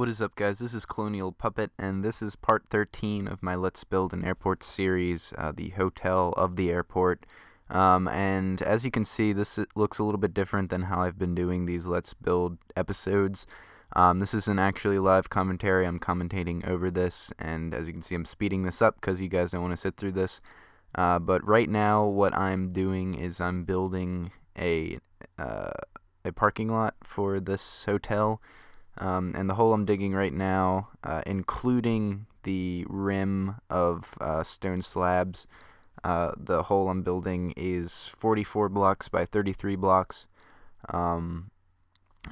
What is up, guys? This is Colonial Puppet, and this is part 13 of my Let's Build an Airport series, the Hotel of the Airport. And as you can see, this looks a little bit different than how I've been doing these Let's Build episodes. This isn't actually live commentary. I'm commentating over this, and as you can see, I'm speeding this up because you guys don't want to sit through this. But right now, what I'm doing is I'm building a parking lot for this hotel. And the hole I'm digging right now, including the rim of stone slabs, the hole I'm building is 44 blocks by 33 blocks. And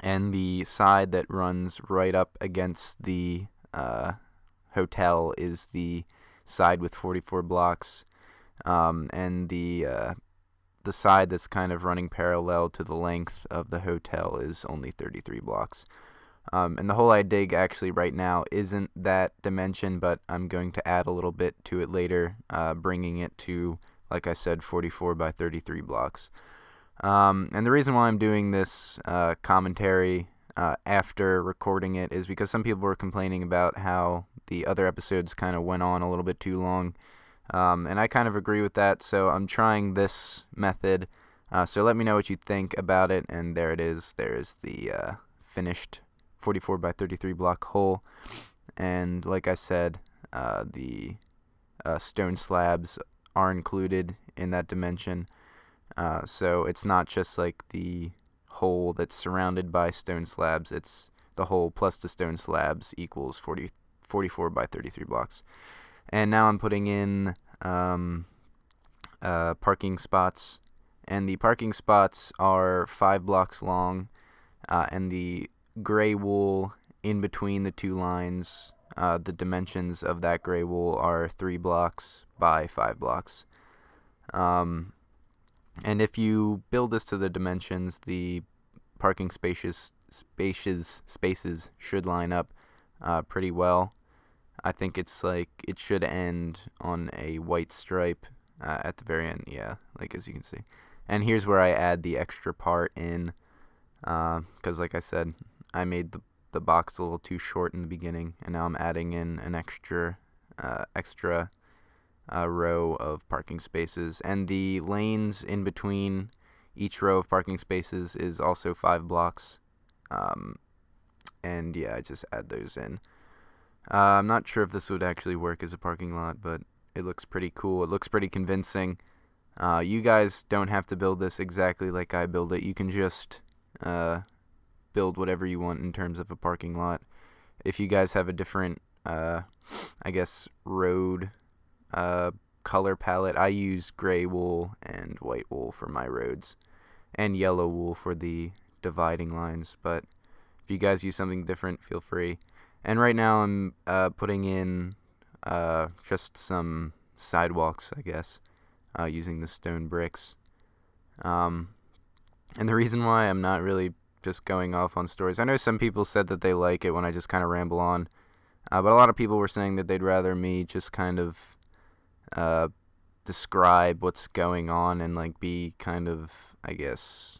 the side that runs right up against the hotel is the side with 44 blocks. And the side that's kind of running parallel to the length of the hotel is only 33 blocks. And the hole I dig actually right now isn't that dimension, but I'm going to add a little bit to it later, bringing it to, like I said, 44 by 33 blocks. And the reason why I'm doing this commentary after recording it is because some people were complaining about how the other episodes kind of went on a little bit too long. And I kind of agree with that, so I'm trying this method. So let me know what you think about it, and there it is. There is the finished 44 by 33 block hole, and like I said, the stone slabs are included in that dimension, so it's not just like the hole that's surrounded by stone slabs, it's the hole plus the stone slabs equals 44 by 33 blocks. And now I'm putting in parking spots, and the parking spots are 5 blocks long, and the gray wool in between the two lines, the dimensions of that gray wool are 3 blocks by 5 blocks. And if you build this to the dimensions, the parking spaces should line up pretty well. I think it's like it should end on a white stripe at the very end, yeah, like as you can see. And here's where I add the extra part in, because like I said, I made the box a little too short in the beginning, and now I'm adding in an extra row of parking spaces. And the lanes in between each row of parking spaces is also 5 blocks. And yeah, I just add those in. I'm not sure if this would actually work as a parking lot, but it looks pretty cool. It looks pretty convincing. You guys don't have to build this exactly like I build it. You can just build whatever you want in terms of a parking lot. If you guys have a different, I guess, road color palette, I use gray wool and white wool for my roads, and yellow wool for the dividing lines. But if you guys use something different, feel free. And right now I'm putting in just some sidewalks, I guess, using the stone bricks. And the reason why I'm not really just going off on stories, I know some people said that they like it when I just kind of ramble on, but a lot of people were saying that they'd rather me just kind of describe what's going on and like be kind of, I guess,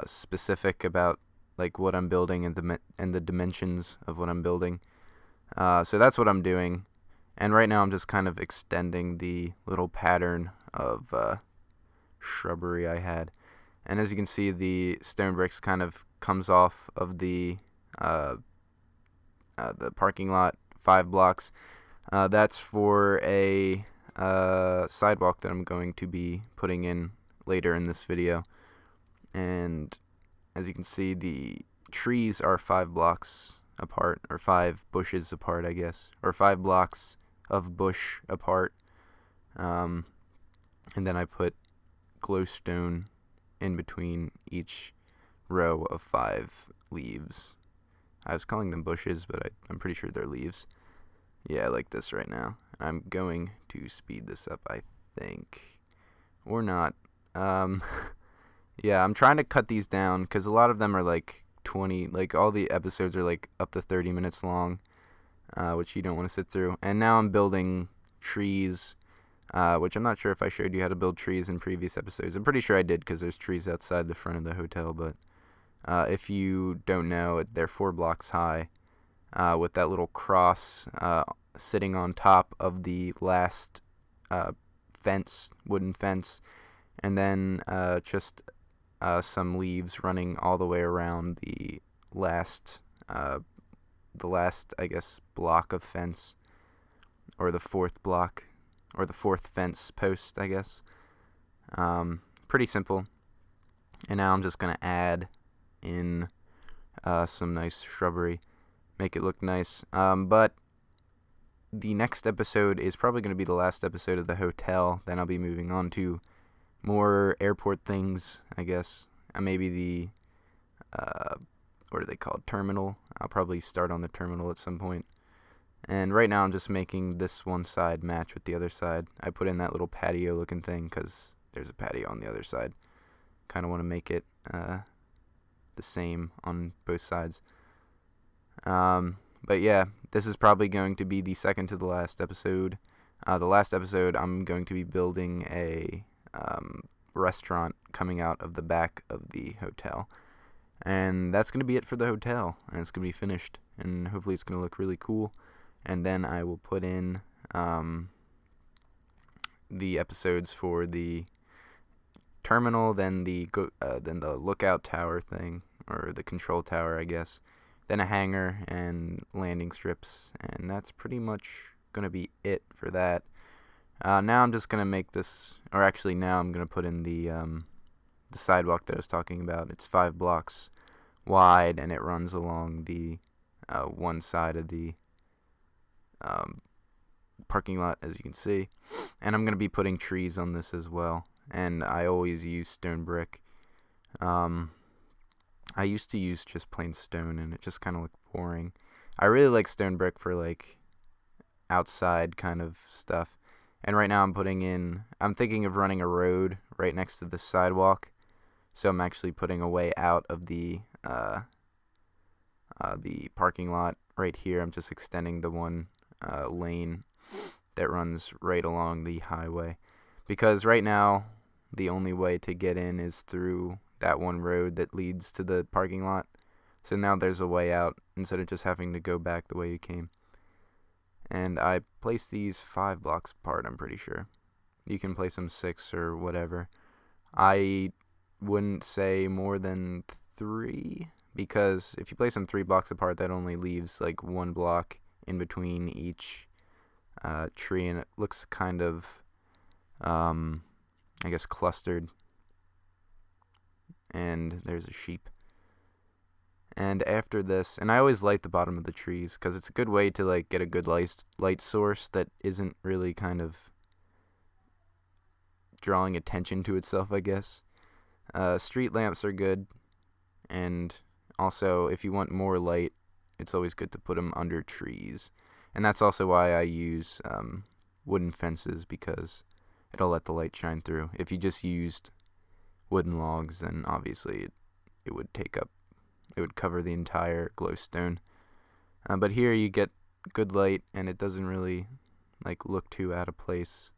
specific about like what I'm building and the dimensions of what I'm building. So that's what I'm doing. And right now I'm just kind of extending the little pattern of shrubbery I had. And as you can see, the stone bricks kind of comes off of the parking lot 5 blocks. That's for a sidewalk that I'm going to be putting in later in this video. And as you can see, the trees are 5 blocks apart, or 5 bushes apart, I guess, or 5 blocks of bush apart. And then I put glowstone in between each row of 5 leaves. I was calling them bushes, but I'm pretty sure they're leaves. Yeah, like this right now. I'm going to speed this up, I think. Or not. Yeah, I'm trying to cut these down because a lot of them are like 20, like all the episodes are like up to 30 minutes long, which you don't want to sit through. And now I'm building trees, which I'm not sure if I showed you how to build trees in previous episodes. I'm pretty sure I did because there's trees outside the front of the hotel, but if you don't know, they're 4 blocks high, with that little cross sitting on top of the last wooden fence, and then just some leaves running all the way around last, I guess, block of fence, or the fourth block, or the fourth fence post, I guess. Pretty simple. And now I'm just going to add in some nice shrubbery, make it look nice. But the next episode is probably going to be the last episode of the hotel. Then I'll be moving on to more airport things, I guess. Maybe the, what are they called, terminal. I'll probably start on the terminal at some point. And right now I'm just making this one side match with the other side. I put in that little patio looking thing because there's a patio on the other side. Kind of want to make it the same on both sides. But yeah, this is probably going to be the second to the last episode. The last episode, I'm going to be building a restaurant coming out of the back of the hotel. And that's going to be it for the hotel. And it's going to be finished. And hopefully it's going to look really cool. And then I will put in the episodes for the terminal, then the lookout tower thing, or the control tower, I guess. Then a hangar and landing strips, and that's pretty much going to be it for that. Now I'm just going to make this, or actually now I'm going to put in the sidewalk that I was talking about. It's 5 blocks wide, and it runs along the one side of the parking lot, as you can see. And I'm going to be putting trees on this as well. And I always use stone brick. I used to use just plain stone, and it just kind of looked boring. I really like stone brick for, like, outside kind of stuff. And right now I'm thinking of running a road right next to the sidewalk. So I'm actually putting a way out of the parking lot right here. I'm just extending the one lane that runs right along the highway. Because right now, the only way to get in is through that one road that leads to the parking lot. So now there's a way out instead of just having to go back the way you came. And I placed these 5 blocks apart, I'm pretty sure. You can place them 6 or whatever. I wouldn't say more than 3, because if you place them 3 blocks apart, that only leaves like 1 block in between each tree, and it looks kind of, I guess, clustered. And there's a sheep. And after this, and I always light the bottom of the trees because it's a good way to like get a good light source that isn't really kind of drawing attention to itself, I guess. Street lamps are good, and also if you want more light, it's always good to put them under trees. And that's also why I use wooden fences, because it'll let the light shine through. If you just used wooden logs, then obviously it would cover the entire glowstone. But here you get good light, and it doesn't really like look too out of place.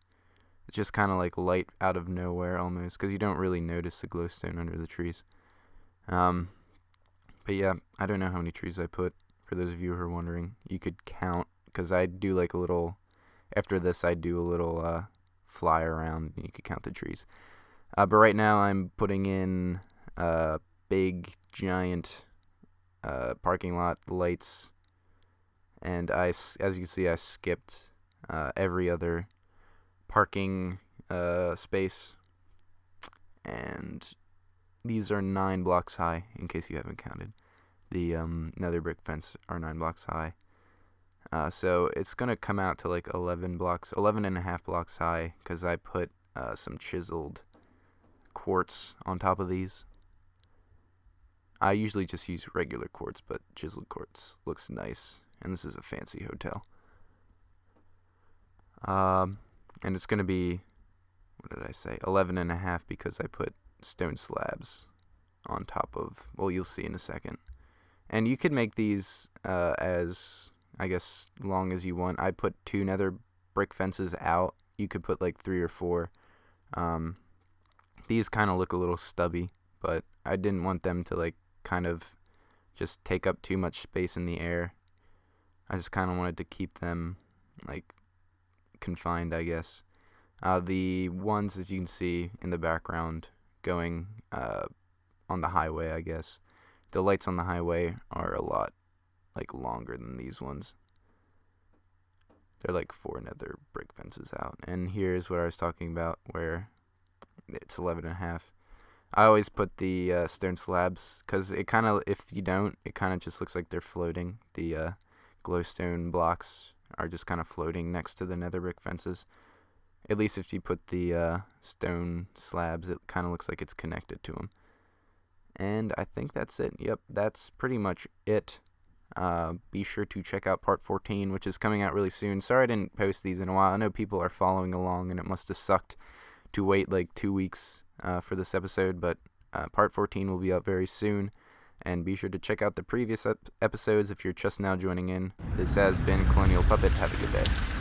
It's just kind of like light out of nowhere almost, because you don't really notice the glowstone under the trees. But yeah, I don't know how many trees I put. For those of you who are wondering, you could count, because I do like a little. After this, I do a little fly around, and you could count the trees. But right now, I'm putting in big, giant parking lot lights, and as you can see, I skipped every other parking space, and these are 9 blocks high, in case you haven't counted. The nether brick fence are 9 blocks high. So it's going to come out to like 11 and a half blocks high, because I put some chiseled quartz on top of these. I usually just use regular quartz, but chiseled quartz looks nice, and this is a fancy hotel. And it's going to be, what did I say, 11 and a half, because I put stone slabs on top of, well, you'll see in a second. And you could make these as, I guess, long as you want. I put 2 nether brick fences out. You could put like 3 or 4. These kind of look a little stubby, but I didn't want them to like kind of just take up too much space in the air. I just kind of wanted to keep them, like, confined, I guess. The ones, as you can see in the background, going on the highway, I guess. The lights on the highway are a lot, like, longer than these ones. They're like 4 nether brick fences out. And here's what I was talking about, where it's 11.5. I always put the stone slabs, because it kind of, if you don't, it kind of just looks like they're floating. The glowstone blocks are just kind of floating next to the nether brick fences. At least if you put the stone slabs, it kind of looks like it's connected to them. And I think that's it. Yep, that's pretty much it. Be sure to check out part 14, which is coming out really soon. Sorry I didn't post these in a while. I know people are following along, and it must have sucked to wait like 2 weeks for this episode, but part 14 will be up very soon. And be sure to check out the previous episodes if you're just now joining in. This has been Colonial Puppet. Have a good day.